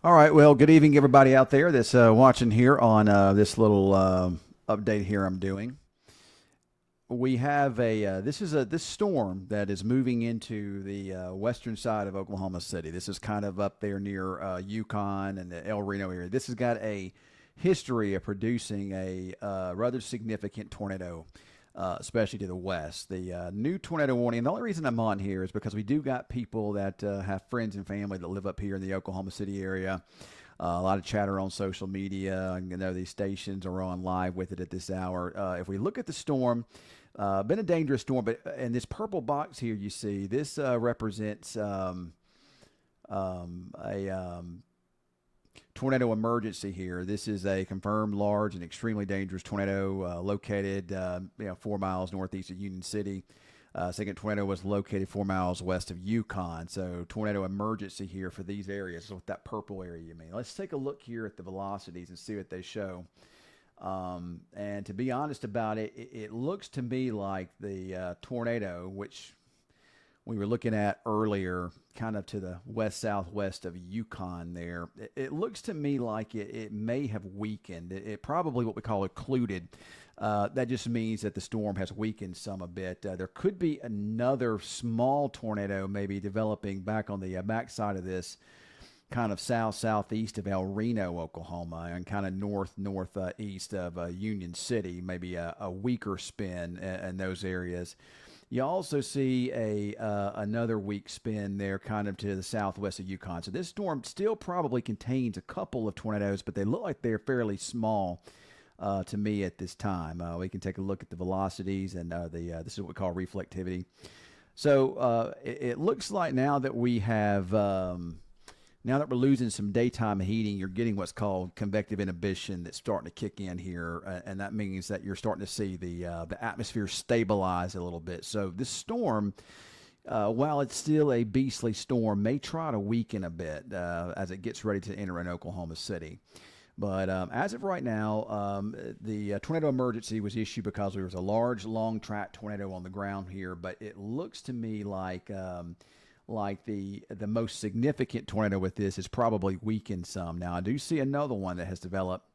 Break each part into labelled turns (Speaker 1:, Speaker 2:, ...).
Speaker 1: All right. Well, good evening, everybody out there that's watching here on this little update here I'm doing. We have this storm that is moving into the western side of Oklahoma City. This is kind of up there near Yukon and the El Reno area. This has got a history of producing a rather significant tornado, especially to the west. The new tornado warning. And the only reason I'm on here is because we do got people that have friends and family that live up here in the Oklahoma City area. A lot of chatter on social media. You know, these stations are on live with it at this hour. If we look at the storm, been a dangerous storm, but in this purple box here, you see this represents a tornado emergency here. This is a confirmed large and extremely dangerous tornado located 4 miles northeast of Union City. Second tornado was located 4 miles west of Yukon. So tornado emergency here for these areas. So with that purple area, you mean? Let's take a look here at the velocities and see what they show. And to be honest about it, it looks to me like the tornado, which we were looking at earlier, kind of to the west southwest of Yukon there, it looks to me like it may have weakened. It probably what we call occluded. That just means that the storm has weakened some a bit. There could be another small tornado maybe developing back on the backside of this, kind of southeast of El Reno, Oklahoma, and kind of northeast of Union City, maybe a weaker spin in those areas. You also see a another weak spin there, kind of to the southwest of Yukon. So this storm still probably contains a couple of tornadoes, but they look like they're fairly small to me at this time. We can take a look at the velocities and this is what we call reflectivity. So it looks like now that we have. Now that we're losing some daytime heating, you're getting what's called convective inhibition that's starting to kick in here, and that means that you're starting to see the atmosphere stabilize a little bit. So this storm, while it's still a beastly storm, may try to weaken a bit as it gets ready to enter in Oklahoma City. But as of right now, the tornado emergency was issued because there was a large, long track tornado on the ground here. But it looks to me like the most significant tornado with this is probably weakened some. Now I do see another one that has developed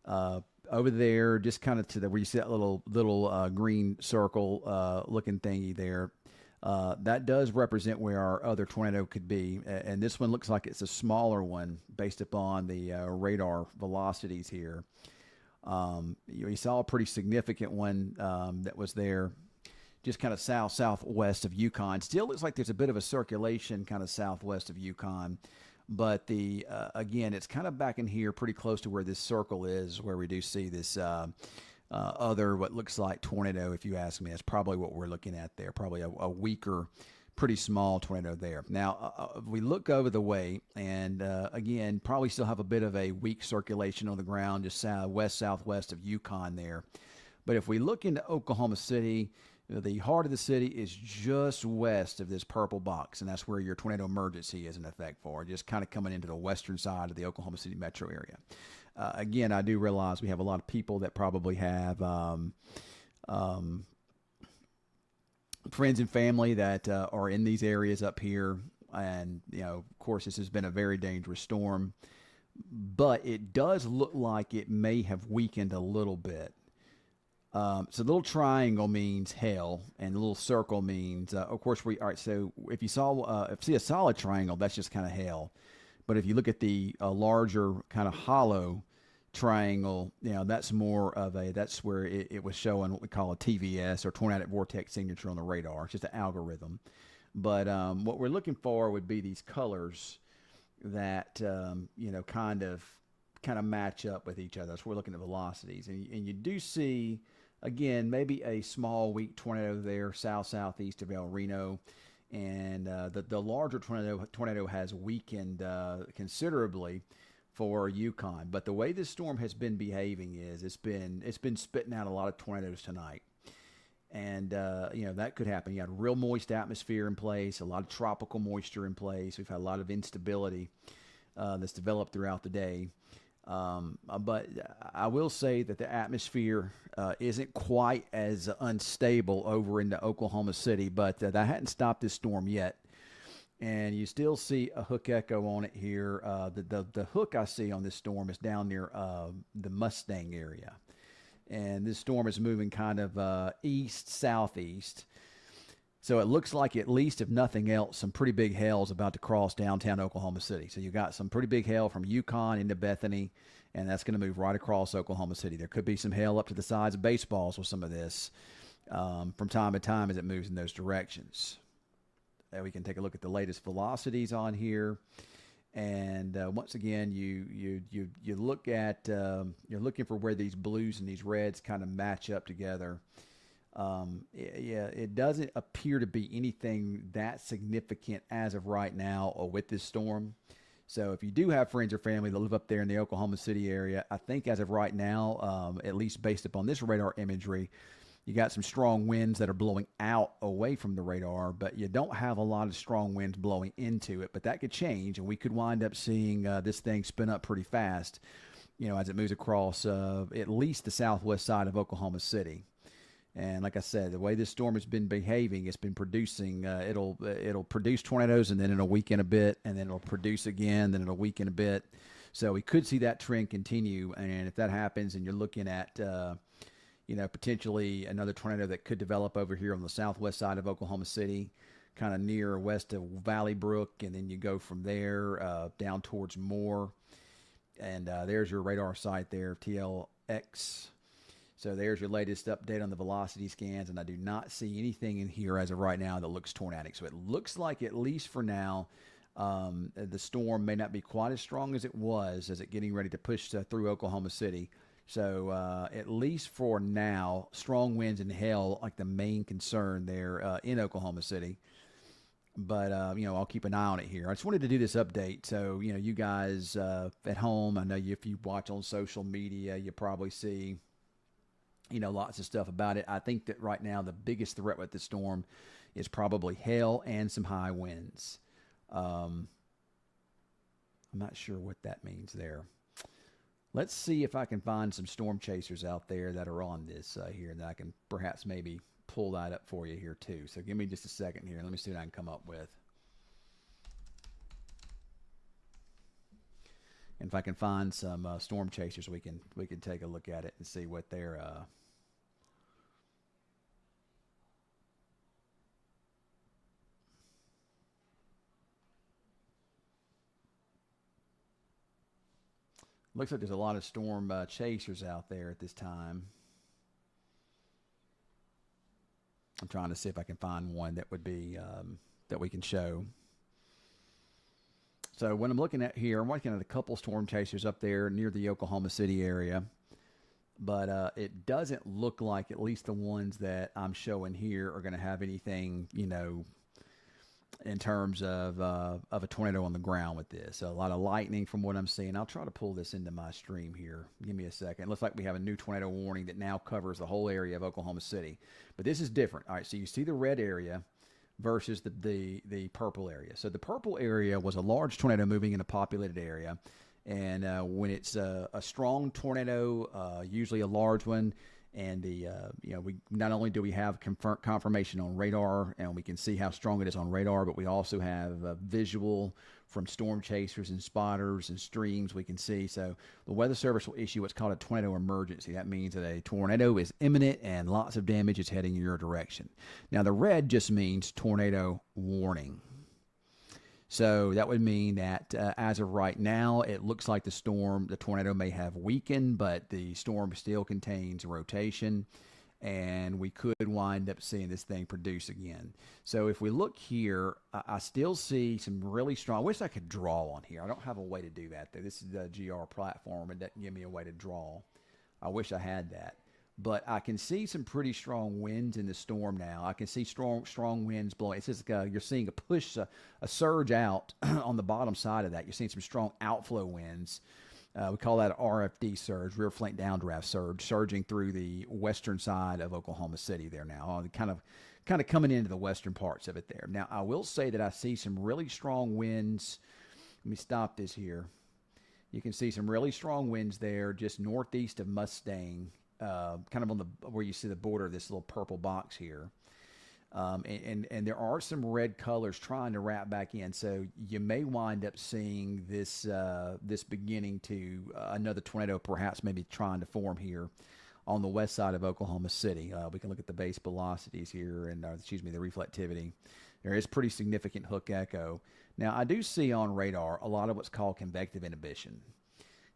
Speaker 1: over there, just kind of to the where you see that little green circle looking thingy there. That does represent where our other tornado could be, and this one looks like it's a smaller one based upon the radar velocities here. You saw a pretty significant one that was there just kind of southwest of Yukon. Still looks like there's a bit of a circulation kind of southwest of Yukon, but the again, it's kind of back in here, pretty close to where this circle is, where we do see this other what looks like tornado. If you ask me, that's probably what we're looking at there. Probably a weaker, pretty small tornado there. Now, we look over the way, and again, probably still have a bit of a weak circulation on the ground, just west southwest of Yukon there. But if we look into Oklahoma City, the heart of the city is just west of this purple box, and that's where your tornado emergency is in effect for, just kind of coming into the western side of the Oklahoma City metro area. Again, I do realize we have a lot of people that probably have friends and family that are in these areas up here, and of course, this has been a very dangerous storm, but it does look like it may have weakened a little bit. So the little triangle means hell, and the little circle means, of course, all right. So if you see a solid triangle, that's just kind of hell. But if you look at the larger kind of hollow triangle, that's more of that's where it was showing what we call a TVS or tornadic vortex signature on the radar. It's just an algorithm. But what we're looking for would be these colors that kind of match up with each other. So we're looking at velocities, and you do see again maybe a small weak tornado there southeast of El Reno, and the larger tornado has weakened considerably for Yukon. But the way this storm has been behaving is it's been spitting out a lot of tornadoes tonight. And that could happen. You got a real moist atmosphere in place, a lot of tropical moisture in place. We've had a lot of instability that's developed throughout the day. But I will say that the atmosphere isn't quite as unstable over into Oklahoma City, but that hadn't stopped this storm yet. and you still see a hook echo on it here. The hook I see on this storm is down near the Mustang area, and this storm is moving kind of east southeast. So it looks like, at least if nothing else, some pretty big hail is about to cross downtown Oklahoma City. So you got some pretty big hail from Yukon into Bethany, and that's going to move right across Oklahoma City. There could be some hail up to the size of baseballs with some of this from time to time as it moves in those directions. We can take a look at the latest velocities on here, and once again, you look at you're looking for where these blues and these reds kind of match up together. It doesn't appear to be anything that significant as of right now or with this storm. So if you do have friends or family that live up there in the Oklahoma City area, I think as of right now, at least based upon this radar imagery, you got some strong winds that are blowing out away from the radar, but you don't have a lot of strong winds blowing into it. But that could change, and we could wind up seeing this thing spin up pretty fast, as it moves across at least the southwest side of Oklahoma City. And like I said, the way this storm has been behaving, it's been producing. It'll produce tornadoes, and then it'll weaken a bit, and then it'll produce again, then it'll weaken a bit. So we could see that trend continue. And if that happens, and you're looking at potentially another tornado that could develop over here on the southwest side of Oklahoma City, kind of near west of Valley Brook, and then you go from there down towards Moore. And there's your radar site there, TLX. So there's your latest update on the velocity scans, and I do not see anything in here as of right now that looks tornadic. So it looks like, at least for now, the storm may not be quite as strong as it was as it getting ready to push through Oklahoma City. So at least for now, strong winds and hail like the main concern there in Oklahoma City. But, I'll keep an eye on it here. I just wanted to do this update. So, you guys at home, I know if you watch on social media, you probably see lots of stuff about it. I think that right now the biggest threat with the storm is probably hail and some high winds. I'm not sure what that means there. Let's see if I can find some storm chasers out there that are on this here, and I can perhaps maybe pull that up for you here too. So give me just a second here. Let me see what I can come up with. And if I can find some storm chasers, we can take a look at it and see what they're looks like there's a lot of storm chasers out there at this time. I'm trying to see if I can find one that would be that we can show. So when I'm looking at here, I'm looking at a couple storm chasers up there near the Oklahoma City area. But it doesn't look like, at least the ones that I'm showing here, are going to have anything, in terms of a tornado on the ground with this. So a lot of lightning from what I'm seeing. I'll try to pull this into my stream here. Give me a second. It looks like we have a new tornado warning that now covers the whole area of Oklahoma City. But this is different. All right, so you see the red area versus the purple area. So the purple area was a large tornado moving in a populated area. And when it's a strong tornado, usually a large one, and we not only do we have confirmation on radar, and we can see how strong it is on radar, but we also have visual from storm chasers and spotters and streams we can see. So the Weather Service will issue what's called a tornado emergency. That means that a tornado is imminent and lots of damage is heading in your direction. Now the red just means tornado warning. So that would mean that as of right now, it looks like the tornado may have weakened, but the storm still contains rotation, and we could wind up seeing this thing produce again. So if we look here, I still see some really strong. I wish I could draw on here. I don't have a way to do that, though. This is the GR platform. It doesn't give me a way to draw. I wish I had that. But I can see some pretty strong winds in the storm now. I can see strong winds blowing. It's just you're seeing a push, a surge out on the bottom side of that. You're seeing some strong outflow winds. We call that an RFD surge, rear flank downdraft surge, surging through the western side of Oklahoma City there now, kind of coming into the western parts of it there. Now, I will say that I see some really strong winds. Let me stop this here. You can see some really strong winds there just northeast of Mustang. Kind of on where you see the border of this little purple box here. And there are some red colors trying to wrap back in, so you may wind up seeing this beginning to another tornado, perhaps maybe trying to form here on the west side of Oklahoma City. We can look at the base velocities here, and excuse me, the reflectivity. There is pretty significant hook echo. Now, I do see on radar a lot of what's called convective inhibition.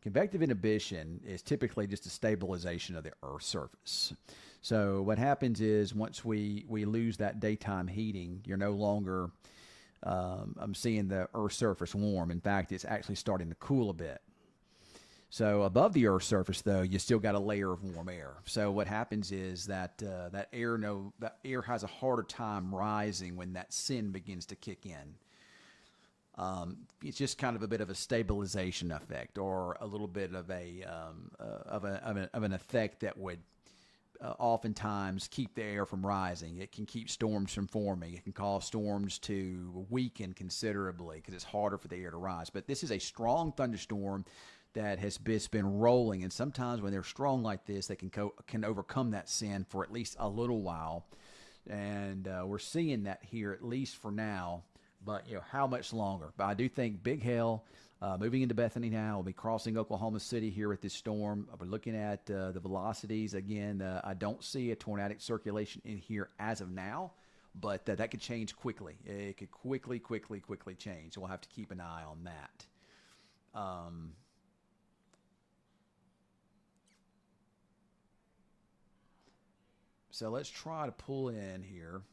Speaker 1: Convective inhibition is typically just a stabilization of the Earth's surface. So what happens is once we lose that daytime heating, you're no longer I'm seeing the Earth's surface warm. In fact, it's actually starting to cool a bit. So above the Earth's surface, though, you still got a layer of warm air. So what happens is that that air has a harder time rising when that sin begins to kick in. It's just kind of a bit of a stabilization effect, or a little bit of an effect that would oftentimes keep the air from rising. It can keep storms from forming. It can cause storms to weaken considerably because it's harder for the air to rise. But this is a strong thunderstorm that has been rolling, and sometimes when they're strong like this, they can overcome that sin for at least a little while. And we're seeing that here, at least for now. But how much longer? But I do think Big Hail moving into Bethany now. We'll be crossing Oklahoma City here with this storm. We're looking at the velocities again. I don't see a tornadic circulation in here as of now, but that could change quickly. It could quickly change. So we'll have to keep an eye on that. So let's try to pull in here.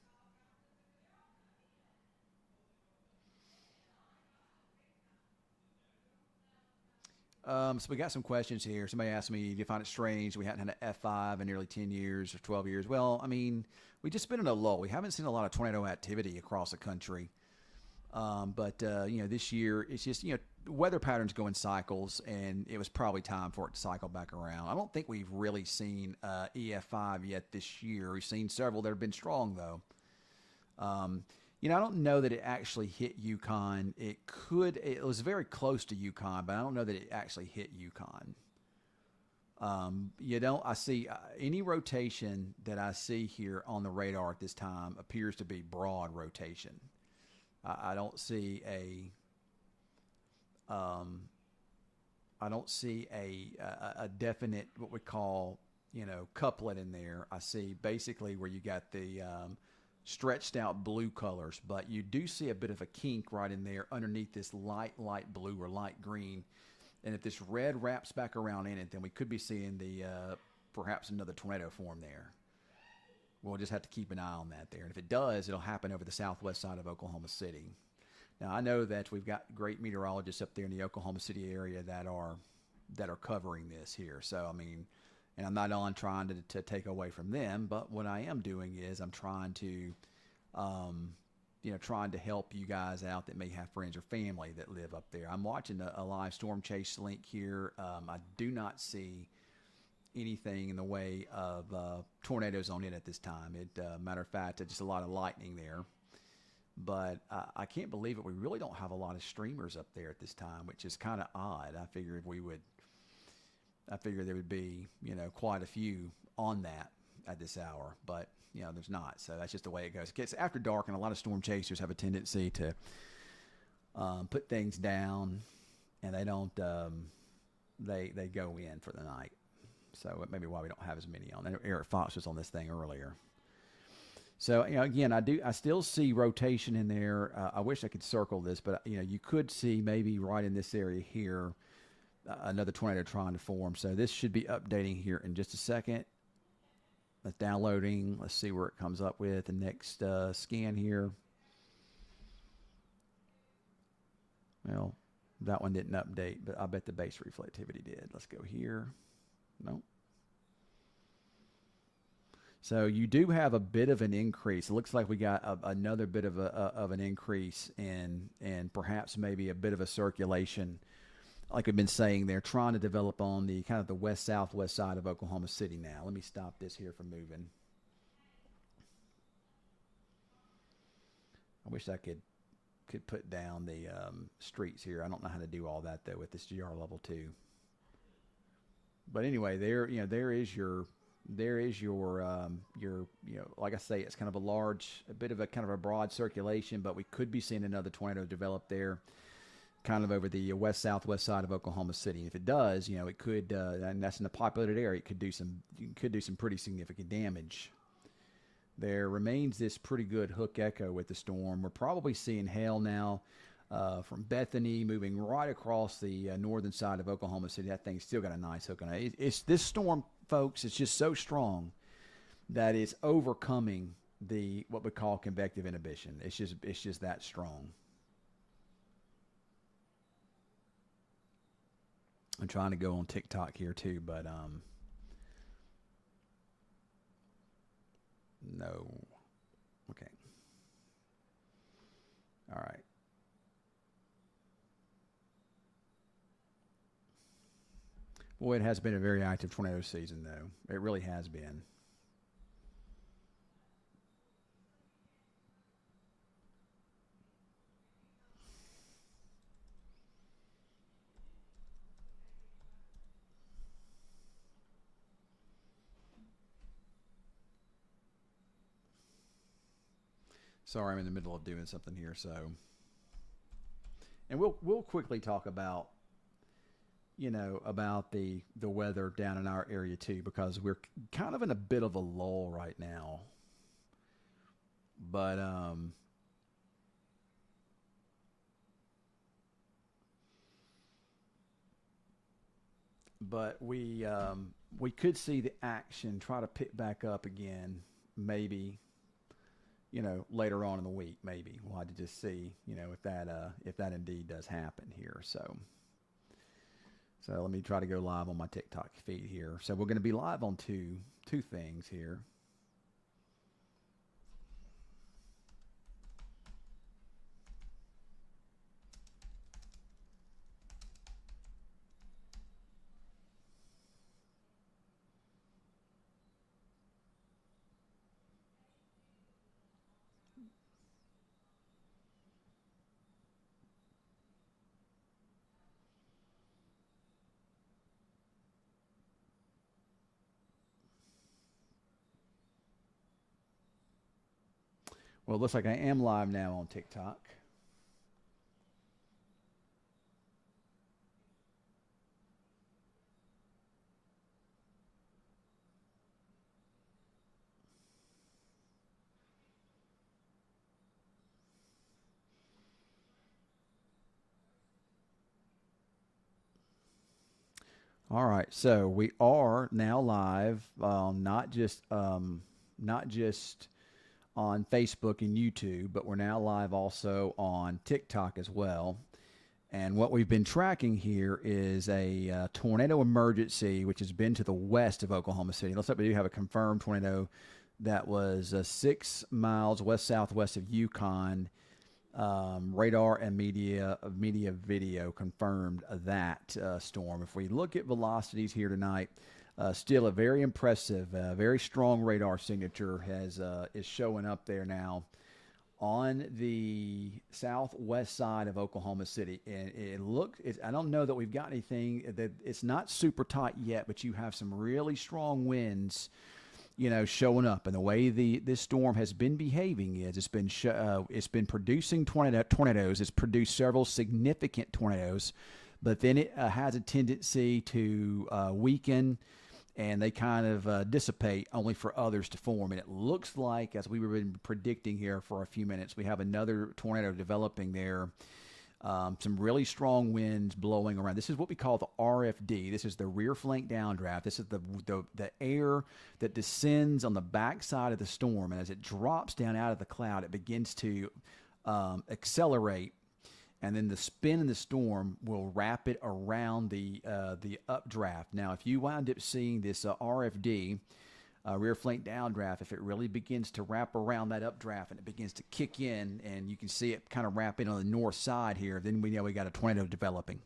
Speaker 1: So we got some questions here. Somebody asked me, do you find it strange we hadn't had an F5 in nearly 10 years or 12 years? Well, I mean, we just been in a lull. We haven't seen a lot of tornado activity across the country. But this year, it's just, weather patterns go in cycles, and it was probably time for it to cycle back around. I don't think we've really seen EF5 yet this year. We've seen several that have been strong, though. I don't know that it actually hit Yukon. It was very close to Yukon, but I don't know that it actually hit Yukon. I see any rotation that I see here on the radar at this time appears to be broad rotation. I don't see a definite, what we call, couplet in there. I see basically where you got the stretched out blue colors, but you do see a bit of a kink right in there underneath this light blue or light green. And if this red wraps back around in it, then we could be seeing perhaps another tornado form there. We'll just have to keep an eye on that there. And if it does, it'll happen over the southwest side of Oklahoma City. Now, I know that we've got great meteorologists up there in the Oklahoma City area that are covering this here. So, I mean, and I'm not on trying to take away from them, but what I am doing is I'm trying to, trying to help you guys out that may have friends or family that live up there. I'm watching a live storm chase link here. I do not see anything in the way of tornadoes on it at this time. Matter of fact, just a lot of lightning there. But I can't believe it. We really don't have a lot of streamers up there at this time, which is kind of odd. I figured there would be, quite a few on that at this hour, but there's not. So that's just the way it goes. It gets after dark, and a lot of storm chasers have a tendency to put things down, and they don't. They go in for the night. So it may be why we don't have as many on. Eric Fox was on this thing earlier. So, again, I still see rotation in there. I wish I could circle this, but, you could see maybe right in this area here, another tornado trying to form. So this should be updating here in just a second. That's downloading. Let's see where it comes up with the next scan here. Well, that one didn't update, but I bet the base reflectivity did. Let's go here. Nope. So you do have a bit of an increase. It looks like we got another bit of an increase in perhaps maybe a bit of a circulation, like we've been saying. They're trying to develop on the kind of the west-southwest side of Oklahoma City now. Let me stop this here from moving. I wish I could put down the streets here. I don't know how to do all that, though, with this GR level 2. But anyway, there is your there is your like I say, it's kind of a bit of a kind of a broad circulation, but we could be seeing another tornado develop there, kind of over the west southwest side of Oklahoma City. If it does, it could, and that's in a populated area, it could do some pretty significant damage. There remains this pretty good hook echo with the storm. We're probably seeing hail now from Bethany moving right across the northern side of Oklahoma City. That thing's still got a nice hook on it. It's this storm, folks. It's just so strong that it's overcoming the what we call convective inhibition. It's just that strong. I'm trying to go on TikTok here too, but no. Okay. All right. Boy, it has been a very active tornado season, though. It really has been. Sorry, I'm in the middle of doing something here, so and we'll quickly talk about about the weather down in our area too, because we're kind of in a bit of a lull right now. But we could see the action try to pick back up again, maybe later on in the week. Maybe we'll have to just see if that indeed does happen here. So let me try to go live on my TikTok feed here. So we're going to be live on two things here. Well, it looks like I am live now on TikTok. All right, so we are now live, not just on Facebook and YouTube, but we're now live also on TikTok as well. And what we've been tracking here is a tornado emergency, which has been to the west of Oklahoma City. Looks like we do have a confirmed tornado that was 6 miles west southwest of Yukon. Radar and media video confirmed that storm. If we look at velocities here tonight, still a very impressive, very strong radar signature is showing up there now on the southwest side of Oklahoma City. And I don't know that we've got anything that it's not super tight yet, but you have some really strong winds showing up. And the way this storm has been behaving is it's been producing tornadoes. It's produced several significant tornadoes, but then it has a tendency to weaken, and they kind of dissipate only for others to form. And it looks like, as we were been predicting here for a few minutes, we have another tornado developing there. Some really strong winds blowing around. This is what we call the RFD. This is the rear flank downdraft. This is the air that descends on the backside of the storm, and as it drops down out of the cloud, it begins to accelerate, and then the spin in the storm will wrap it around the updraft. Now, if you wind up seeing this RFD, rear flank downdraft, if it really begins to wrap around that updraft and it begins to kick in, and you can see it kind of wrap in on the north side here, then we know we got a tornado developing.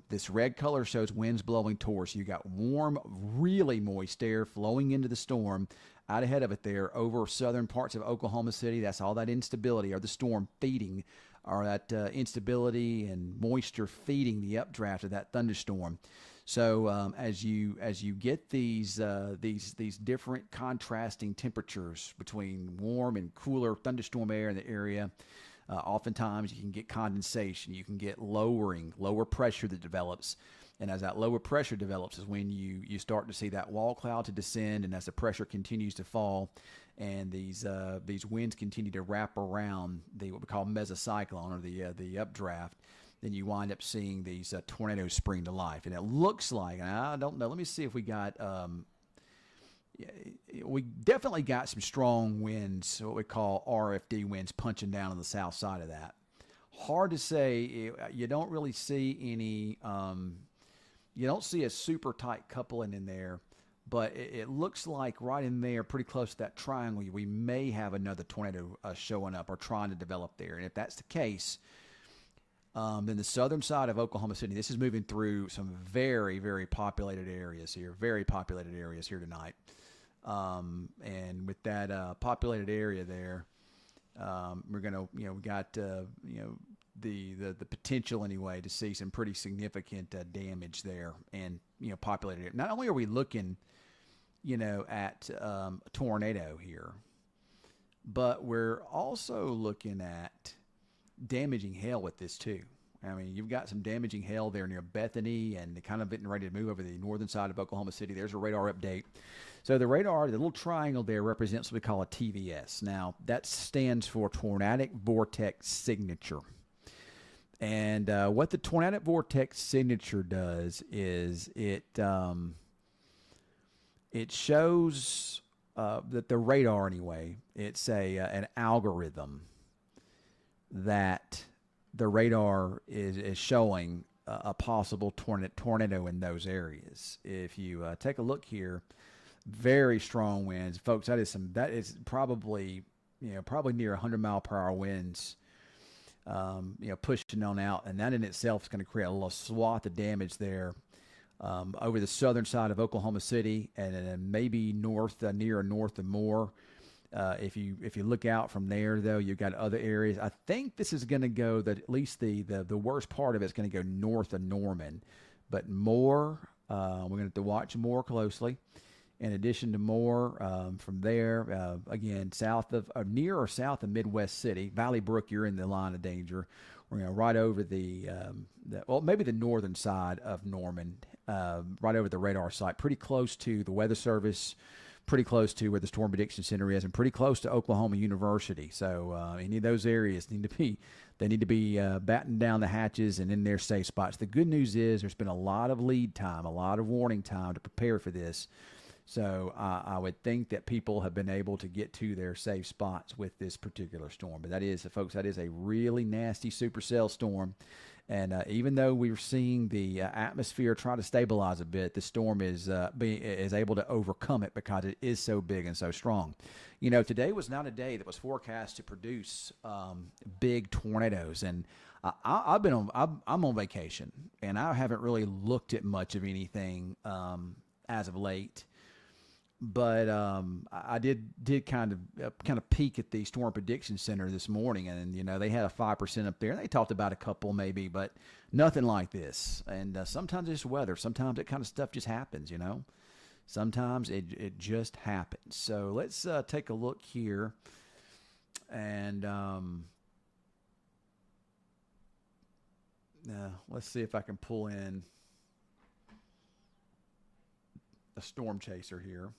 Speaker 1: This red color shows winds blowing towards. You got warm, really moist air flowing into the storm out ahead of it there over southern parts of Oklahoma City. That's all that instability or the storm feeding, or that instability and moisture feeding the updraft of that thunderstorm. So as you get these different contrasting temperatures between warm and cooler thunderstorm air in the area, oftentimes you can get condensation. You can get lower pressure that develops. And as that lower pressure develops is when you start to see that wall cloud to descend, and as the pressure continues to fall, and these winds continue to wrap around the what we call mesocyclone, or the updraft, then you wind up seeing these tornadoes spring to life. And it looks like, and I don't know, let me see if we got we definitely got some strong winds, what we call RFD winds, punching down on the south side of that. Hard to say. You don't really see any. You don't see a super tight coupling in there, but it looks like right in there, pretty close to that triangle, we may have another tornado showing up or trying to develop there. And if that's the case, then the southern side of Oklahoma City, this is moving through some very, very populated areas here, tonight. And with that populated area there, we're gonna, we got, the potential anyway to see some pretty significant damage there, and populated. Not only are we looking, at a tornado here, but we're also looking at damaging hail with this too. I mean, you've got some damaging hail there near Bethany, and kind of getting ready to move over the northern side of Oklahoma City. There's a radar update. So the radar, the little triangle there, represents what we call a TVS. Now, that stands for Tornadic Vortex Signature. And what the Tornadic Vortex Signature does is it shows that the radar, anyway, it's an algorithm that the radar is showing a possible tornado in those areas. If you take a look here, very strong winds, folks. That is probably near 100-mile-per-hour winds. Pushing on out, and that in itself is going to create a little swath of damage there over the southern side of Oklahoma City, and then maybe north of Moore. If you look out from there, though, you've got other areas. I think this is going to go at least the worst part of it is going to go north of Norman, but Moore, we're going to have to watch Moore closely. In addition to Moore, from there, again, near or south of Midwest City, Valley Brook, you're in the line of danger. We're right over maybe the northern side of Norman, right over the radar site, pretty close to the Weather Service, pretty close to where the Storm Prediction Center is, and pretty close to Oklahoma University. So any of those areas need to be batting down the hatches and in their safe spots. The good news is there's been a lot of lead time, a lot of warning time to prepare for this. So I would think that people have been able to get to their safe spots with this particular storm. But that is a really nasty supercell storm. And even though we're seeing the atmosphere try to stabilize a bit, the storm is able to overcome it because it is so big and so strong. Today was not a day that was forecast to produce big tornadoes. And I'm on vacation, and I haven't really looked at much of anything as of late. But I did kind of peek at the Storm Prediction Center this morning, and they had a 5% up there. And they talked about a couple maybe, but nothing like this. And sometimes it's weather. Sometimes that kind of stuff just happens. Sometimes it just happens. So let's take a look here, and let's see if I can pull in a storm chaser here.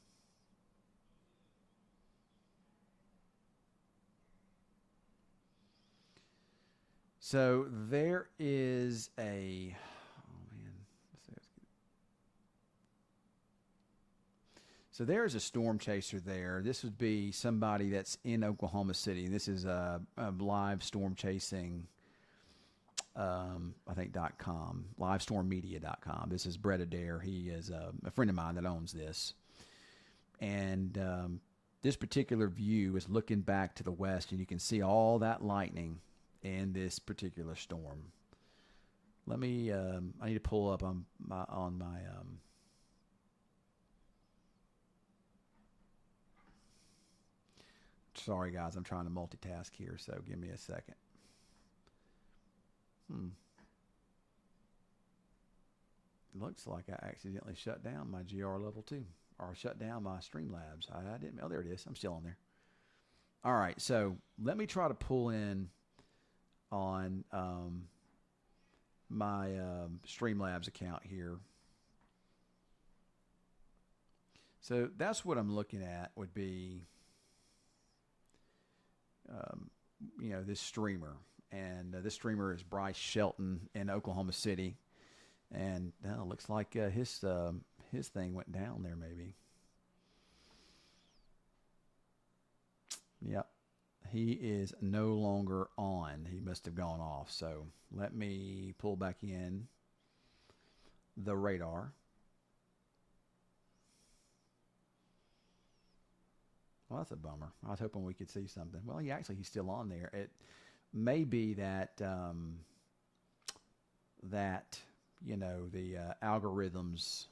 Speaker 1: So there is So there's a storm chaser there. This would be somebody that's in Oklahoma City. This is a live storm chasing, I think, .com, livestormmedia.com. This is Brett Adair. He is a friend of mine that owns this. And this particular view is looking back to the west, and you can see all that lightning in this particular storm. Let me, I need to pull up on my sorry guys, I'm trying to multitask here, so give me a second. looks like I accidentally shut down my GR level 2 or shut down my Streamlabs. I didn't. Oh, there it is. I'm still on there. All right. So let me try to pull in on my Streamlabs account here. So that's what I'm looking at would be, this streamer. And this streamer is Bryce Shelton in Oklahoma City. And looks like his thing went down there maybe. Yep. He is no longer on. He must have gone off. So let me pull back in the radar. Well, that's a bummer. I was hoping we could see something. Well, he's still on there. It may be that the algorithms.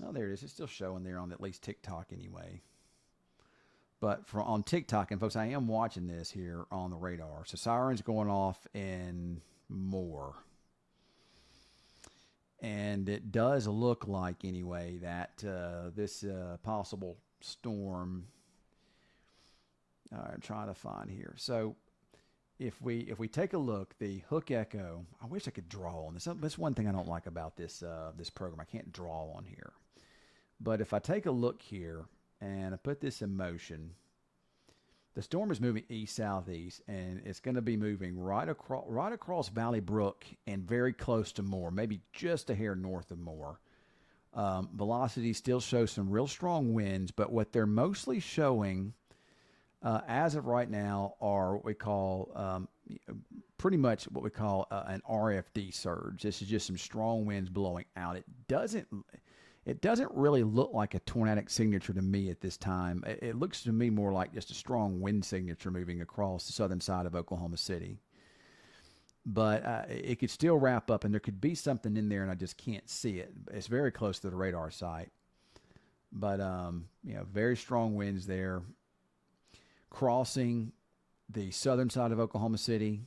Speaker 1: Oh, there it is. It's still showing there on at least TikTok anyway. But on TikTok, and folks, I am watching this here on the radar. So sirens going off in Moore. And it does look like, anyway, that this possible storm, I'm trying to find here. So if we take a look, the Hook Echo, I wish I could draw on this. That's one thing I don't like about this program. I can't draw on here. But if I take a look here and I put this in motion, the storm is moving east-southeast, and it's going to be moving right across Valley Brook and very close to Moore, maybe just a hair north of Moore. Velocity still shows some real strong winds, but what they're mostly showing as of right now are what we call pretty much what we call an RFD surge. This is just some strong winds blowing out. It doesn't really look like a tornadic signature to me at this time. It looks to me more like just a strong wind signature moving across the southern side of Oklahoma City. But it could still wrap up, and there could be something in there, and I just can't see it. It's very close to the radar site. But, very strong winds there. Crossing the southern side of Oklahoma City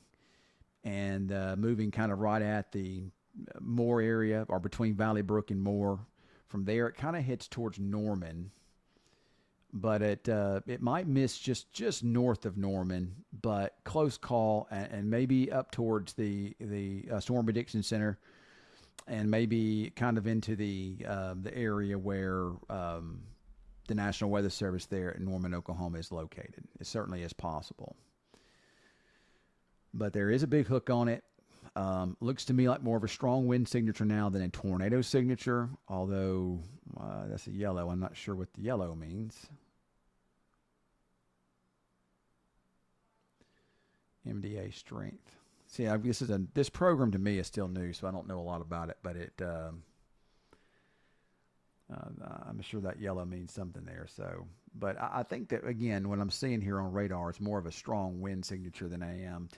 Speaker 1: and moving kind of right at the Moore area, or between Valley Brook and Moore. From there, it kind of hits towards Norman, but it might miss just north of Norman, but close call, and maybe up towards the Storm Prediction Center, and maybe kind of into the area where the National Weather Service there in Norman, Oklahoma is located. It certainly is possible. But there is a big hook on it. Looks to me like more of a strong wind signature now than a tornado signature, although that's a yellow. I'm not sure what the yellow means. MDA strength. See, this program to me is still new, so I don't know a lot about it, but I'm sure that yellow means something there. So, but I think that, again, what I'm seeing here on radar is more of a strong wind signature than I am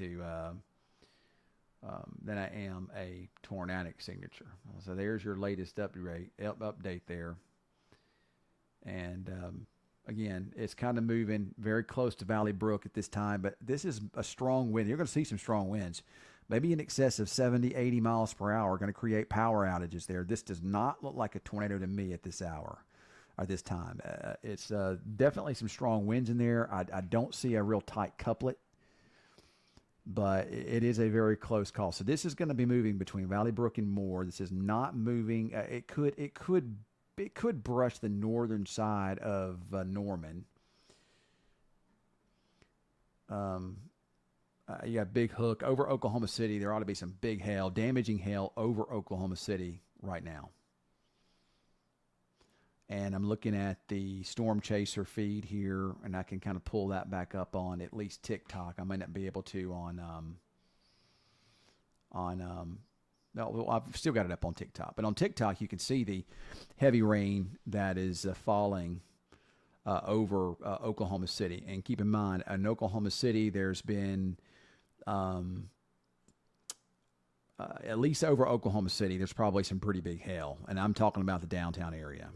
Speaker 1: a tornadic signature. So there's your latest update there. And again, it's kind of moving very close to Valley Brook at this time, but this is a strong wind. You're going to see some strong winds, maybe in excess of 70, 80 miles per hour, going to create power outages there. This does not look like a tornado to me at this hour or this time. It's definitely some strong winds in there. I don't see a real tight couplet, but it is a very close call. So this is going to be moving between Valley Brook and Moore. This is not moving. It could brush the northern side of Norman. You got big hook over Oklahoma City. There ought to be some big hail, damaging hail over Oklahoma City right now. And I'm looking at the Storm Chaser feed here, and I can kind of pull that back up on at least TikTok. I might not be able to no, I've still got it up on TikTok. But on TikTok, you can see the heavy rain that is falling over Oklahoma City. And keep in mind, in Oklahoma City, there's been at least over Oklahoma City, there's probably some pretty big hail. And I'm talking about the downtown area.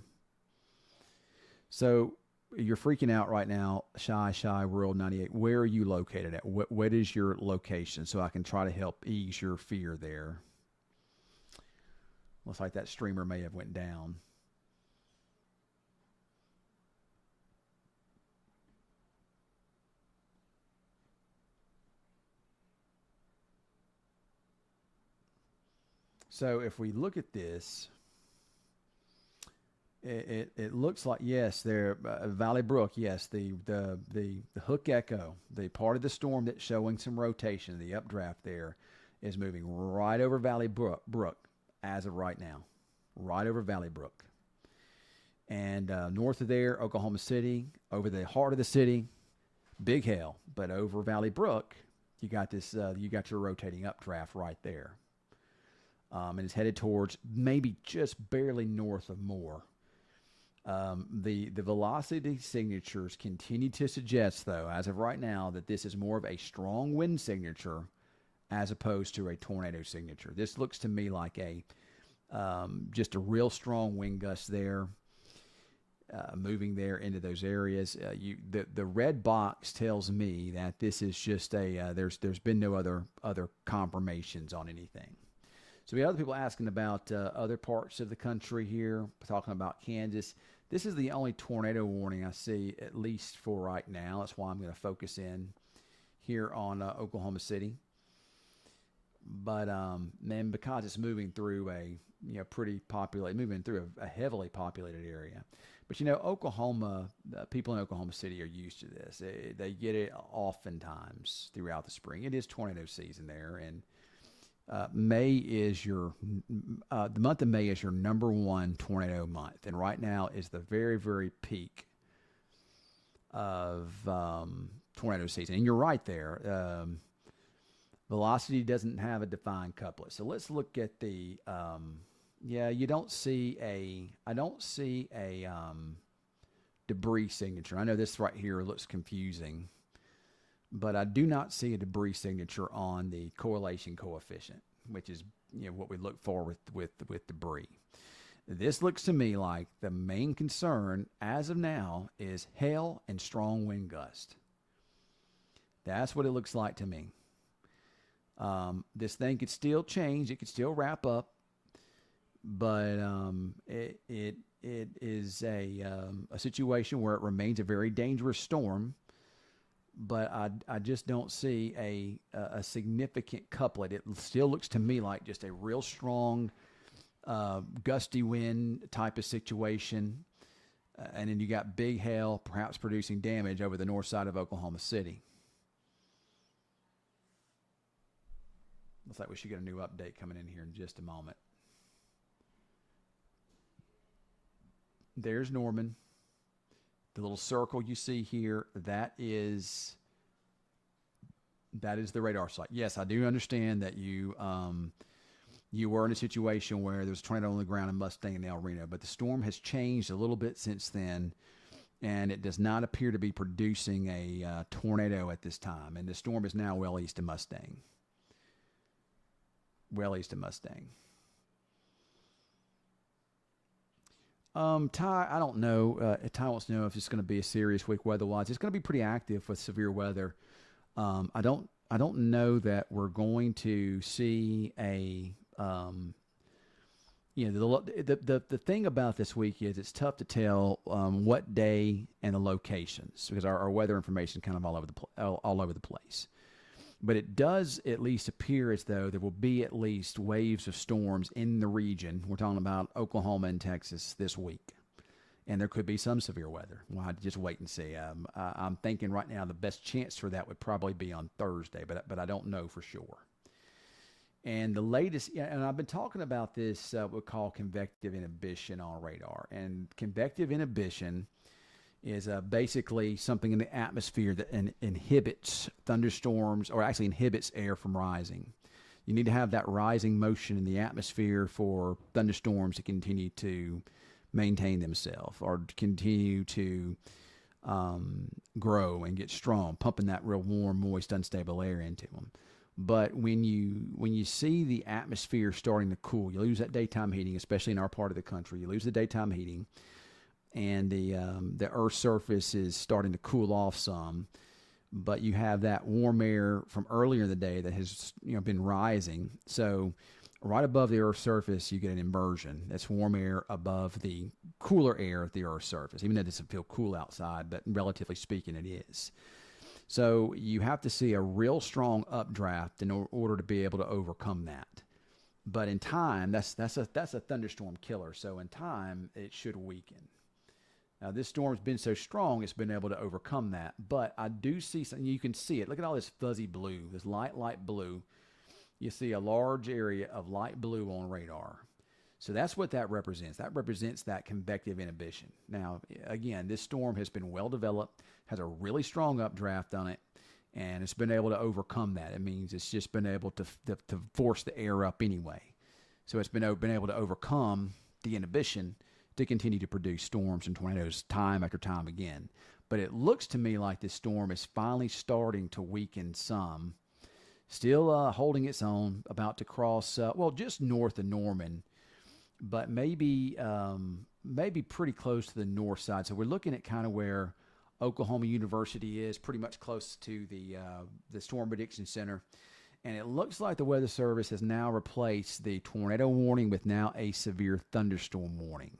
Speaker 1: So you're freaking out right now, Shy World 98. Where are you located at? What is your location, so I can try to help ease your fear there? Looks like that streamer may have went down. So if we look at this, it looks like, yes, there Valley Brook, yes, the hook echo, the part of the storm that's showing some rotation, the updraft there, is moving right over Valley Brook as of right now, right over Valley Brook. And north of there, Oklahoma City, over the heart of the city, big hail. But over Valley Brook, you got this, you got your rotating updraft right there. And it's headed towards maybe just barely north of Moore. The velocity signatures continue to suggest, though, as of right now, that this is more of a strong wind signature as opposed to a tornado signature. This looks to me like a just a real strong wind gust there, moving there into those areas. The red box tells me that this is just a there's been no other confirmations on anything. So we have other people asking about other parts of the country here, talking about Kansas. This is the only tornado warning I see, at least for right now. That's why I'm going to focus in here on Oklahoma City. But man, because it's moving through a moving through a heavily populated area. But Oklahoma, people in Oklahoma City are used to this. They get it oftentimes throughout the spring. It is tornado season there, and May is the month of May is your number one tornado month, and right now is the very, very peak of tornado season. And you're right there. Velocity doesn't have a defined couplet, so let's look at the. I don't see a debris signature. I know this right here looks confusing, but I do not see a debris signature on the correlation coefficient, which is what we look for with debris. This looks to me like the main concern as of now is hail and strong wind gust. That's what it looks like to me. This thing could still change. It could still wrap up, but it is a situation where it remains a very dangerous storm. But I just don't see a significant couplet. It still looks to me like just a real strong, gusty wind type of situation. And then you got big hail, perhaps producing damage over the north side of Oklahoma City. Looks like we should get a new update coming in here in just a moment. There's Norman. The little circle you see here, that is the radar site. Yes, I do understand that you were in a situation where there was a tornado on the ground in Mustang and El Reno, but the storm has changed a little bit since then, and it does not appear to be producing a tornado at this time. And the storm is now well east of Mustang. Well east of Mustang. Ty, I don't know. Ty wants to know if it's going to be a serious week weather-wise. It's going to be pretty active with severe weather. I don't know that we're going to see a. The thing about this week is it's tough to tell what day and the locations because our weather information is kind of all over the place. But it does at least appear as though there will be at least waves of storms in the region. We're talking about Oklahoma and Texas this week. And there could be some severe weather. We'll have to just wait and see. I'm thinking right now the best chance for that would probably be on Thursday, but I don't know for sure. And the latest, and I've been talking about this, what we call convective inhibition on radar. And convective inhibition is basically something in the atmosphere that inhibits thunderstorms, or actually inhibits air from rising. You need to have that rising motion in the atmosphere for thunderstorms to continue to maintain themselves or to continue to grow and get strong, pumping that real warm, moist, unstable air into them. But when you see the atmosphere starting to cool, you lose that daytime heating, especially in our part of the country. You lose the daytime heating, and the Earth's surface is starting to cool off some, but you have that warm air from earlier in the day that has been rising. So right above the Earth's surface, you get an inversion. That's warm air above the cooler air at the Earth's surface, even though it doesn't feel cool outside, but relatively speaking, it is. So you have to see a real strong updraft in order to be able to overcome that. But in time, that's a thunderstorm killer. So in time, it should weaken. Now this storm's been so strong, it's been able to overcome that. But I do see something. You can see it. Look at all this fuzzy blue, this light blue. You see a large area of light blue on radar. So that's what that represents. That represents that convective inhibition. Now, again, this storm has been well developed, has a really strong updraft on it, and it's been able to overcome that. It means it's just been able to force the air up anyway. So it's been able to overcome the inhibition to continue to produce storms and tornadoes time after time again. But it looks to me like this storm is finally starting to weaken some. Still holding its own, about to cross, just north of Norman, but maybe pretty close to the north side. So we're looking at kind of where Oklahoma University is, pretty much close to the Storm Prediction Center. And it looks like the Weather Service has now replaced the tornado warning with now a severe thunderstorm warning,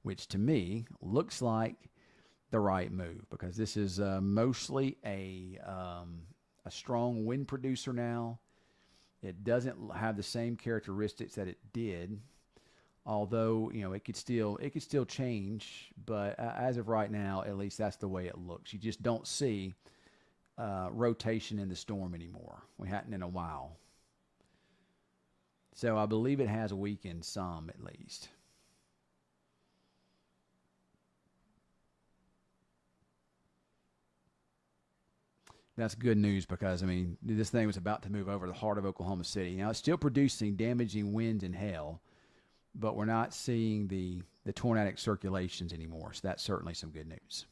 Speaker 1: which to me looks like the right move, because this is mostly a strong wind producer now. It doesn't have the same characteristics that it did, although it could still change. But as of right now, at least that's the way it looks. You just don't see rotation in the storm anymore. We hadn't in a while. So I believe it has weakened some, at least. That's good news, because, this thing was about to move over the heart of Oklahoma City. Now, it's still producing damaging winds and hail, but we're not seeing the tornadic circulations anymore. So that's certainly some good news.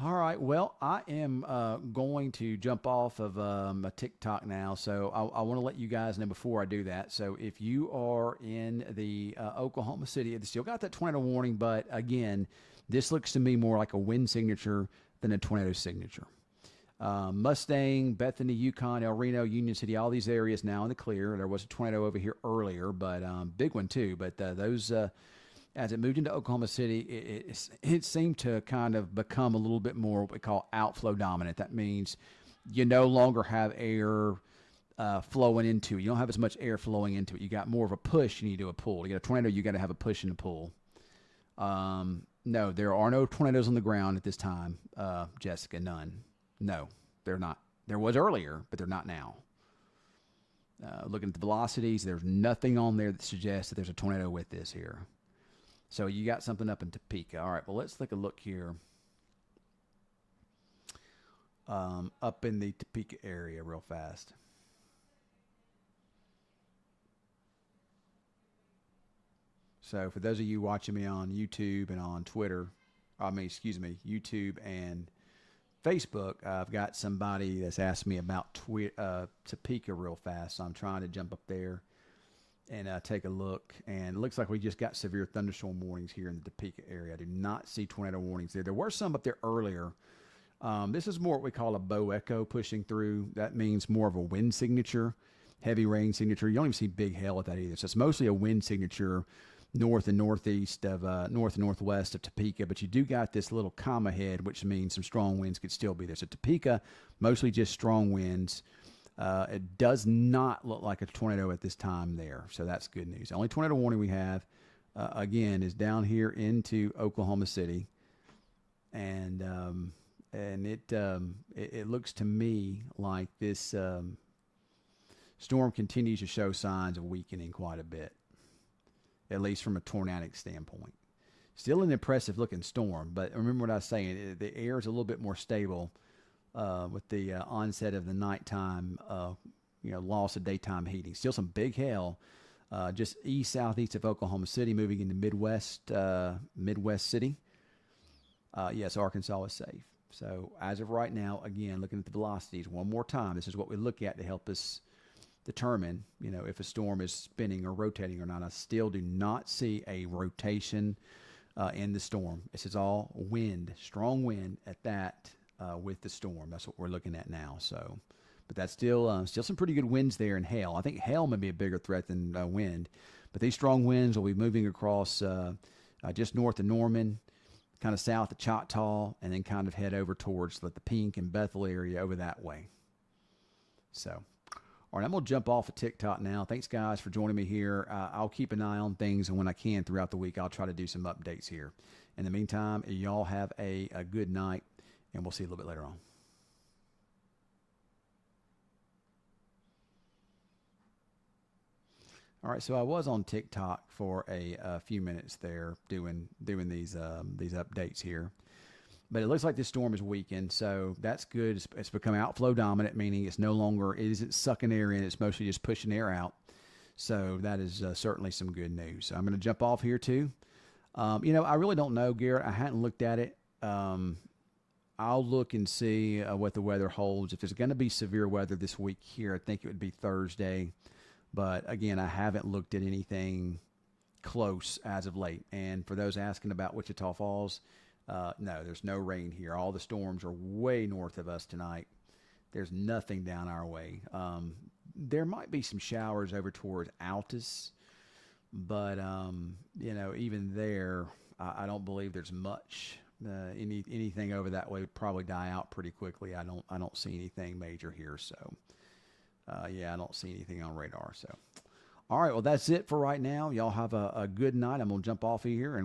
Speaker 1: All right. Well, I am going to jump off of a TikTok now. So I want to let you guys know before I do that. So if you are in the Oklahoma City, it's still got that tornado warning, but again, this looks to me more like a wind signature than a tornado signature. Mustang, Bethany, Yukon, El Reno, Union City, all these areas now in the clear. There was a tornado over here earlier, but big one too. But those, as it moved into Oklahoma City, it seemed to kind of become a little bit more what we call outflow dominant. That means you no longer have air flowing into it. You don't have as much air flowing into it. You got more of a push you need to a pull. To get a tornado, you got to have a push and a pull. No, there are no tornadoes on the ground at this time, Jessica, none. No, they're not. There was earlier, but they're not now. Looking at the velocities, there's nothing on there that suggests that there's a tornado with this here. So you got something up in Topeka. All right, well, let's take a look here. Up in the Topeka area real fast. So for those of you watching me on YouTube and on Twitter, YouTube and Facebook, I've got somebody that's asked me about Topeka real fast. So I'm trying to jump up there and take a look. And it looks like we just got severe thunderstorm warnings here in the Topeka area. I do not see tornado warnings there. There were some up there earlier. This is more what we call a bow echo pushing through. That means more of a wind signature, heavy rain signature. You don't even see big hail with that either. So it's mostly a wind signature north and northeast of north and northwest of Topeka, but you do got this little comma head, which means some strong winds could still be there. So Topeka, mostly just strong winds. It does not look like a tornado at this time there, so that's good news. The only tornado warning we have, again, is down here into Oklahoma City, and it looks to me like this storm continues to show signs of weakening quite a bit, at least from a tornadic standpoint. Still an impressive looking storm, but remember what I was saying, the air is a little bit more stable with the onset of the nighttime, loss of daytime heating. Still some big hail, just southeast of Oklahoma City, moving into Midwest City. Yes, Arkansas is safe. So as of right now, again, looking at the velocities one more time, this is what we look at to help us determine, if a storm is spinning or rotating or not. I still do not see a rotation in the storm. This is all wind, strong wind at that with the storm. That's what we're looking at now. So but that's still some pretty good winds there, and hail. I think hail may be a bigger threat than wind, but these strong winds will be moving across just north of Norman, kind of south of Choctaw, and then kind of head over towards the Pink and Bethel area over that way. So, all right, I'm going to jump off of TikTok now. Thanks, guys, for joining me here. I'll keep an eye on things, and when I can throughout the week, I'll try to do some updates here. In the meantime, y'all have a good night, and we'll see you a little bit later on. All right, so I was on TikTok for a few minutes there doing these updates here, but it looks like this storm is weakened, so that's good. It's become outflow dominant, meaning it isn't sucking air in; it's mostly just pushing air out. So that is certainly some good news. So I'm going to jump off here too. I really don't know, Garrett. I hadn't looked at it. I'll look and see what the weather holds. If there's going to be severe weather this week here, I think it would be Thursday. But again, I haven't looked at anything close as of late. And for those asking about Wichita Falls, no, there's no rain here. All the storms are way north of us tonight. There's nothing down our way. There might be some showers over towards Altus, but even there, I don't believe there's much. Anything over that way would probably die out pretty quickly. I don't see anything major here. So. I don't see anything on radar. So, all right, well, that's it for right now. Y'all have a good night. I'm going to jump off of here and